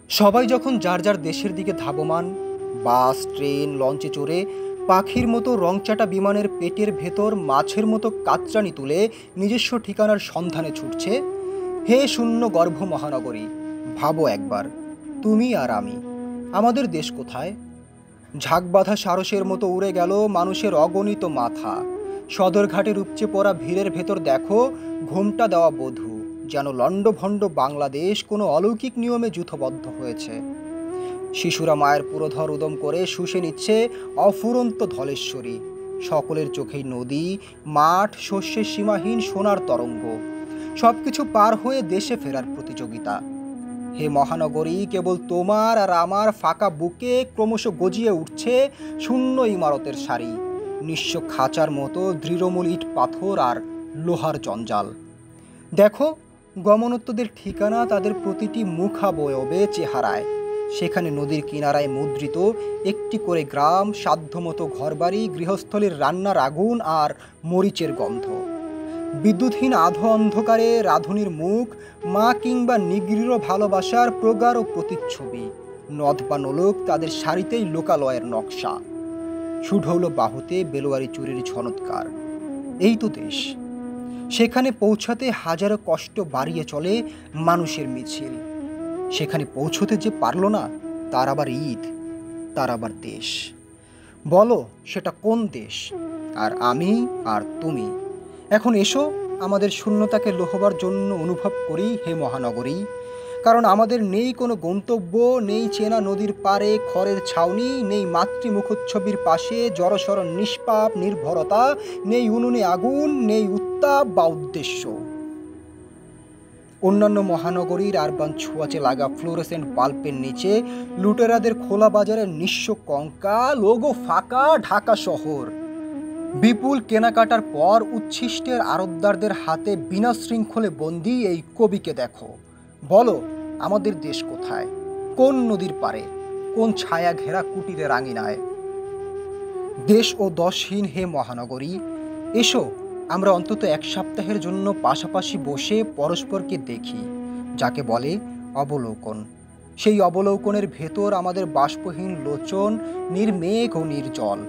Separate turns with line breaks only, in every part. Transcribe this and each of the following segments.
সবাই যখন যার যার দেশের দিকে ধাবমান, বাস, ট্রেন, লঞ্চে চড়ে পাখির মতো রংচাটা বিমানের পেটের ভেতর মাছের মতো কাতরানি তুলে নিজস্ব ঠিকানার সন্ধানে ছুটছে, হে শূন্য গর্ভ মহানগরী, ভাবো একবার, তুমি আর আমি, আমাদের দেশ কোথায়? ঝাঁকবাঁধা সারসের মতো উড়ে গেল মানুষের অগণিত মাথা। সদরঘাটের উপচে পড়া ভিড়ের ভেতর দেখো ঘোমটা দেওয়া বধূ, যেন লণ্ডভণ্ড বাংলাদেশ কোনো অলৌকিক নিয়মে যূথবদ্ধ হয়েছে। শিশুরা মায়ের পুরোধর উদম করে শুষে নিচ্ছে অফুরন্ত ধলেশ্বরী। সকলের চোখেই নদী, মাঠ, শস্যের সীমাহীন সোনার তরঙ্গ, সবকিছু পার হয়ে দেশে ফেরার প্রতিযোগিতা। হে মহানগরী, কেবল তোমার আর আমার ফাঁকা বুকে ক্রমশ গজিয়ে উঠছে শূন্য ইমারতের সারি, নিঃস্ব খাঁচার মতো দৃঢ়মূল ইট পাথর আর লোহার জঞ্জাল। দেখো, গমনোত্তদের ঠিকানা তাদের প্রতিটি মুখাবয়বে চেহারায়। সেখানে নদীর কিনারায় মুদ্রিত একটি করে গ্রাম, সাধ্যমতো ঘরবাড়ি, গৃহস্থলীর রান্নার আগুন আর মরিচের গন্ধ। বিদ্যুৎহীন আধো অন্ধকারে রাধুনির মুখ, মা কিংবা নিগৃঢ় ভালোবাসার প্রগাঢ় প্রতিচ্ছবি। নদ বা নোলক তাদের সারিতেই লোকালয়ের নকশা। সুঢৌল বাহুতে বেলোয়ারি চুরির ঝনৎকার। এই তো দেশ। সেখানে পৌঁছাতে হাজারো কষ্ট বাড়িয়ে চলে মানুষের মিছিল। সেখানে পৌঁছতে যে পারল না, তার আবার ঈদ, তার আবার দেশ। বলো, সেটা কোন দেশ? আর আমি আর তুমি এখন এসো আমাদের শূন্যতাকে লোহবার জন্য অনুভব করি, হে মহানগরী। কারণ আমাদের নেই কোনো গন্তব্য, নেই চেনা নদীর পাড়ে খড়ের ছাউনি, নেই মাতৃমুখচ্ছবির পাশে জড়সড় নিষ্পাপ নির্ভরতা, নেই উনুনে আগুন, নেই উত্তাপ বা উদ্দেশ্য। অন্যান্য মহানগরীর আরবান ছোঁয়াচে লাগা ফ্লোরেসেন্ট বাল্বের নিচে লুটেরাদের খোলা বাজারের নিঃস্ব কঙ্কাল, লোগো ফাঁকা ঢাকা শহর। বিপুল কেনাকাটার পর উচ্ছিষ্টের আড়তদারদের হাতে বিনা শৃঙ্খলে বন্দী এই কবিকে দেখো। বলো, আমাদের দেশ কোথায়? কোন নদীর পারে? কোন ছায়া ঘেরা কুটিরের আঙিনায়? দেশ ও দশহীন হে মহানগরী, এসো আমরা অন্তত এক সপ্তাহের জন্য পাশাপাশি বসে পরস্পরকে দেখি, যাকে বলে অবলোকন। সেই অবলোকনের ভেতর আমাদের বাষ্পহীন লোচন, নির্মেঘ ও নির্জল।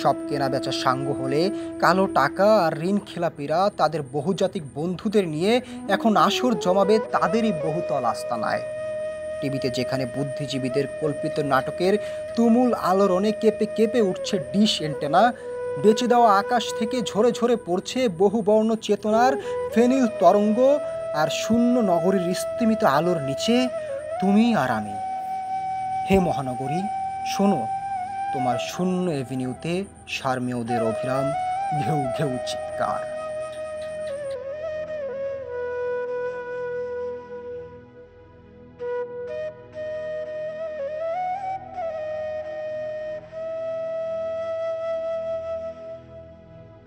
সব কেনাবেচা সাঙ্গ হলে কালো টাকা আর ঋণ খেলাপিরা তাদের বহুজাতিক বন্ধুদের নিয়ে এখন আসর জমাবে তাদেরই বহুতল আস্তানায়। টিভিতে যেখানে বুদ্ধিজীবীদের কল্পিত নাটকের তুমুল আলোড়নে কেঁপে কেঁপে উঠছে ডিশ এন্টেনা, বেঁচে দেওয়া আকাশ থেকে ঝরে ঝরে পড়ছে বহুবর্ণ চেতনার ফেনিল তরঙ্গ, আর শূন্য নগরীর স্তিমিত আলোর নিচে তুমি আর আমি। হে মহানগরী, শোনো, তোমার শূন্য এভিনিউতে সারমেয়দের অভিরাম ঘেউ ঘেউ চিৎকার।